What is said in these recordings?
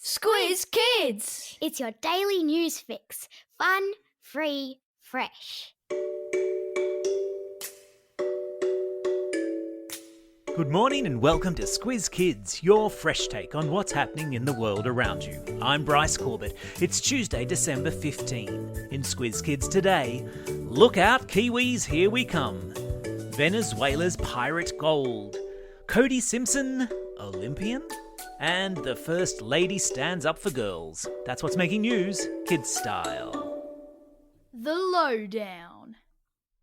Squiz Kids! It's your daily news fix. Fun, free, fresh. Good morning and welcome to Squiz Kids, your fresh take on what's happening in the world around you. I'm Bryce Corbett. It's Tuesday, December 15. In Squiz Kids today, look out Kiwis, here we come. Venezuela's pirate gold. Cody Simpson, Olympian. And the First Lady stands up for girls. That's what's making news, kids style. The Lowdown.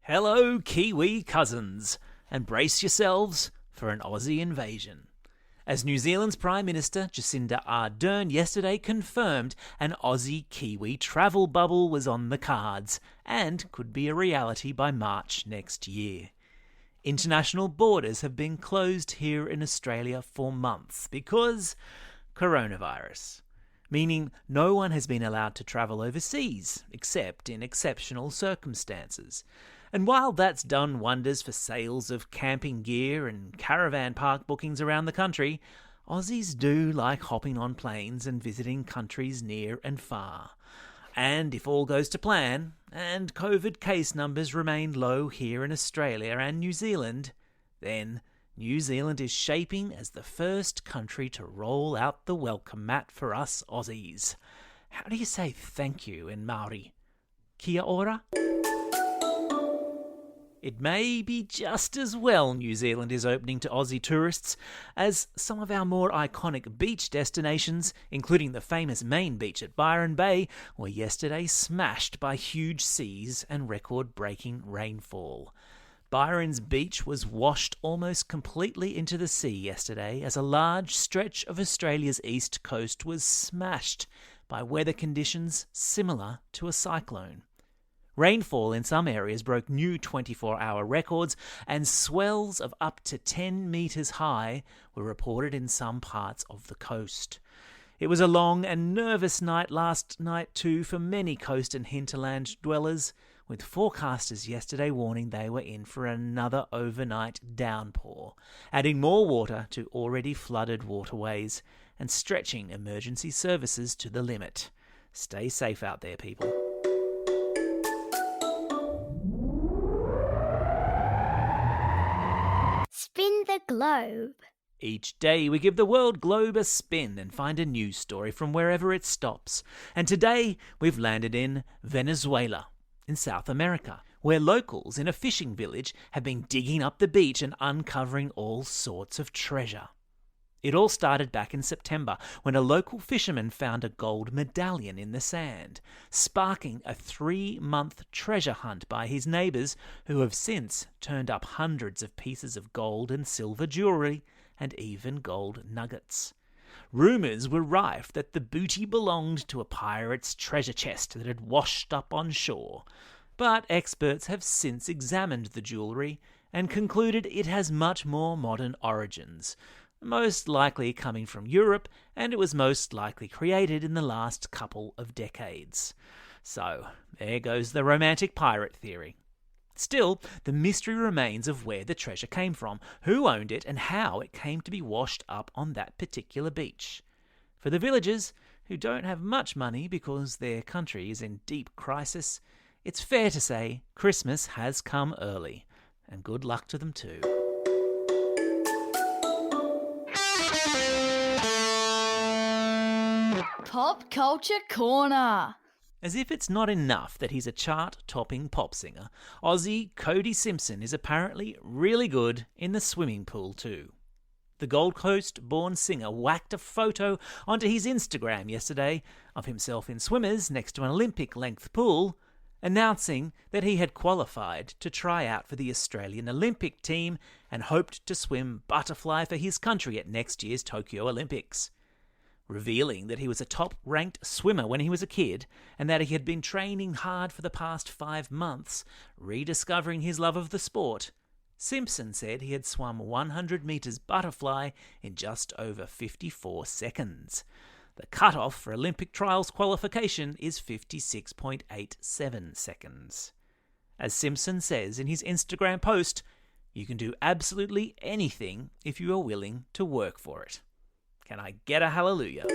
Hello, Kiwi cousins, and brace yourselves for an Aussie invasion. As New Zealand's Prime Minister Jacinda Ardern yesterday confirmed, an Aussie-Kiwi travel bubble was on the cards and could be a reality by March next year. International borders have been closed here in Australia for months because coronavirus, meaning no one has been allowed to travel overseas except in exceptional circumstances. And while that's done wonders for sales of camping gear and caravan park bookings around the country, Aussies do like hopping on planes and visiting countries near and far. And if all goes to plan, and COVID case numbers remain low here in Australia and New Zealand, then New Zealand is shaping as the first country to roll out the welcome mat for us Aussies. How do you say thank you in Māori? Kia ora? It may be just as well New Zealand is opening to Aussie tourists as some of our more iconic beach destinations, including the famous main beach at Byron Bay, were yesterday smashed by huge seas and record-breaking rainfall. Byron's beach was washed almost completely into the sea yesterday as a large stretch of Australia's east coast was smashed by weather conditions similar to a cyclone. Rainfall in some areas broke new 24-hour records, and swells of up to 10 metres high were reported in some parts of the coast. It was a long and nervous night last night too for many coast and hinterland dwellers, with forecasters yesterday warning they were in for another overnight downpour, adding more water to already flooded waterways and stretching emergency services to the limit. Stay safe out there, people. Spin the globe. Each day we give the world globe a spin and find a news story from wherever it stops. And today we've landed in Venezuela, in South America, where locals in a fishing village have been digging up the beach and uncovering all sorts of treasure. It all started back in September when a local fisherman found a gold medallion in the sand, sparking a 3-month treasure hunt by his neighbours, who have since turned up hundreds of pieces of gold and silver jewellery and even gold nuggets. Rumours were rife that the booty belonged to a pirate's treasure chest that had washed up on shore, but experts have since examined the jewellery and concluded it has much more modern origins, most likely coming from Europe, and it was most likely created in the last couple of decades. So, there goes the romantic pirate theory. Still, the mystery remains of where the treasure came from, who owned it, and how it came to be washed up on that particular beach. For the villagers, who don't have much money because their country is in deep crisis, it's fair to say Christmas has come early, and good luck to them too. Pop Culture Corner. As if it's not enough that he's a chart-topping pop singer, Aussie Cody Simpson is apparently really good in the swimming pool too. The Gold Coast-born singer whacked a photo onto his Instagram yesterday of himself in swimmers next to an Olympic-length pool, announcing that he had qualified to try out for the Australian Olympic team and hoped to swim butterfly for his country at next year's Tokyo Olympics. Revealing that he was a top-ranked swimmer when he was a kid and that he had been training hard for the past 5 months, rediscovering his love of the sport, Simpson said he had swum 100 metres butterfly in just over 54 seconds. The cut-off for Olympic trials qualification is 56.87 seconds. As Simpson says in his Instagram post, you can do absolutely anything if you are willing to work for it. Can I get a hallelujah?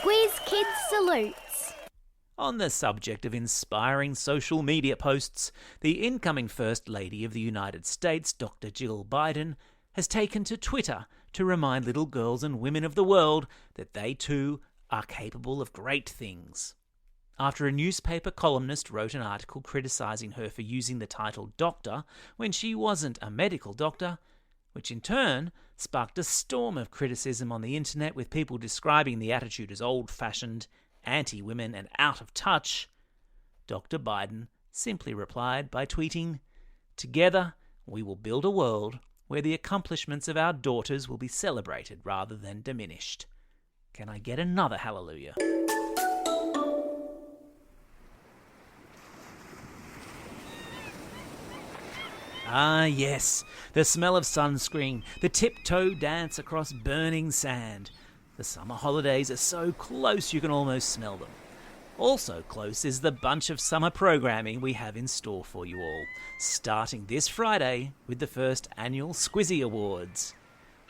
Squiz Kids salutes. On the subject of inspiring social media posts, the incoming First Lady of the United States, Dr. Jill Biden, has taken to Twitter to remind little girls and women of the world that they too are capable of great things. After a newspaper columnist wrote an article criticising her for using the title doctor when she wasn't a medical doctor, which in turn sparked a storm of criticism on the internet with people describing the attitude as old-fashioned, anti-women and out of touch, Dr. Biden simply replied by tweeting, "Together we will build a world where the accomplishments of our daughters will be celebrated rather than diminished." Can I get another hallelujah? Ah, yes, the smell of sunscreen, the tiptoe dance across burning sand. The summer holidays are so close you can almost smell them. Also close is the bunch of summer programming we have in store for you all, starting this Friday with the first annual Squizzy Awards.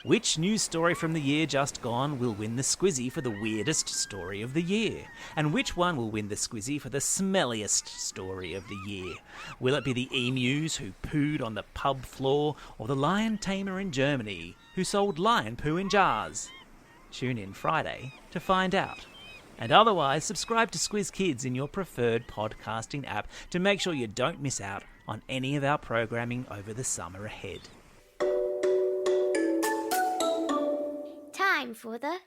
Which news story from the year just gone will win the Squizzy for the weirdest story of the year? And which one will win the Squizzy for the smelliest story of the year? Will it be the emus who pooed on the pub floor, or the lion tamer in Germany who sold lion poo in jars? Tune in Friday to find out. And otherwise, subscribe to Squiz Kids in your preferred podcasting app to make sure you don't miss out on any of our programming over the summer ahead. Time for the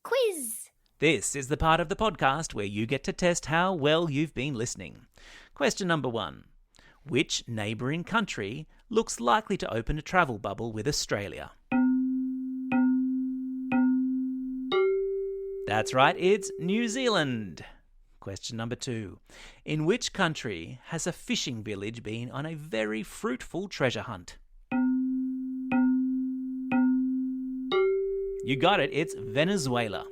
quiz. This is the part of the podcast where you get to test how well you've been listening. Question number 1. Which neighbouring country looks likely to open a travel bubble with Australia? That's right, it's New Zealand. Question number 2. In which country has a fishing village been on a very fruitful treasure hunt? You got it, it's Venezuela.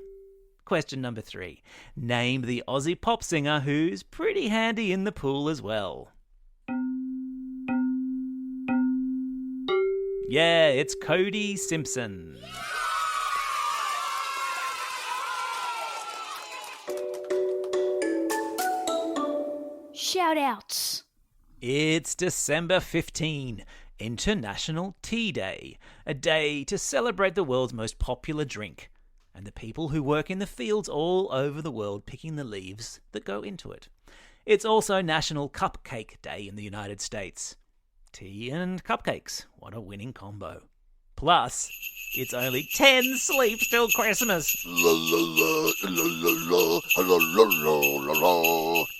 Question number 3. Name the Aussie pop singer who's pretty handy in the pool as well. Yeah, it's Cody Simpson. Shout-outs. It's December 15, International Tea Day, a day to celebrate the world's most popular drink and the people who work in the fields all over the world picking the leaves that go into it. It's also National Cupcake Day in the United States. Tea and cupcakes, what a winning combo. Plus, it's only 10 sleeps till Christmas.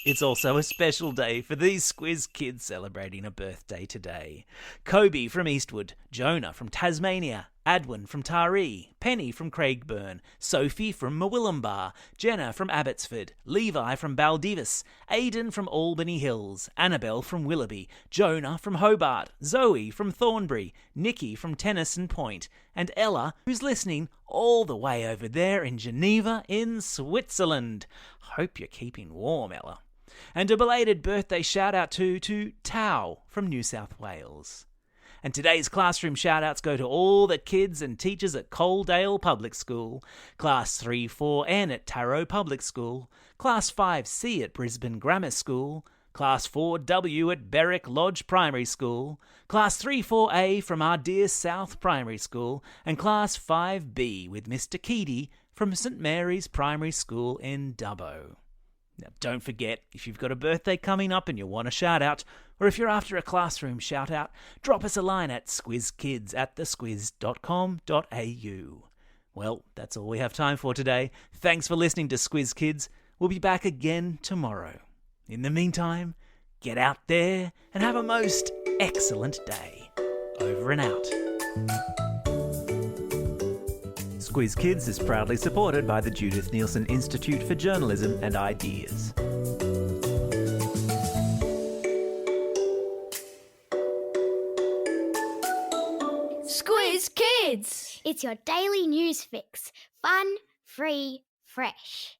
It's also a special day for these Squiz Kids celebrating a birthday today. Kobe from Eastwood, Jonah from Tasmania, Adwin from Taree, Penny from Craigburn, Sophie from Murwillumbah, Jenna from Abbotsford, Levi from Baldivis, Aidan from Albany Hills, Annabelle from Willoughby, Jonah from Hobart, Zoe from Thornbury, Nikki from Tennyson Point, and Ella, who's listening all the way over there in Geneva in Switzerland. Hope you're keeping warm, Ella. And a belated birthday shout-out to Tao from New South Wales. And today's classroom shout-outs go to all the kids and teachers at Coaldale Public School, Class 3-4N at Tarot Public School, Class 5C at Brisbane Grammar School, Class 4W at Berwick Lodge Primary School, Class 3-4A from our dear South Primary School, and Class 5B with Mr. Keedy from St Mary's Primary School in Dubbo. Now, don't forget, if you've got a birthday coming up and you want a shout-out, or if you're after a classroom shout-out, drop us a line at squizkids@thesquiz.com.au. Well, that's all we have time for today. Thanks for listening to Squiz Kids. We'll be back again tomorrow. In the meantime, get out there and have a most excellent day. Over and out. Squiz Kids is proudly supported by the Judith Neilson Institute for Journalism and Ideas. Squiz Kids! It's your daily news fix. Fun, free, fresh.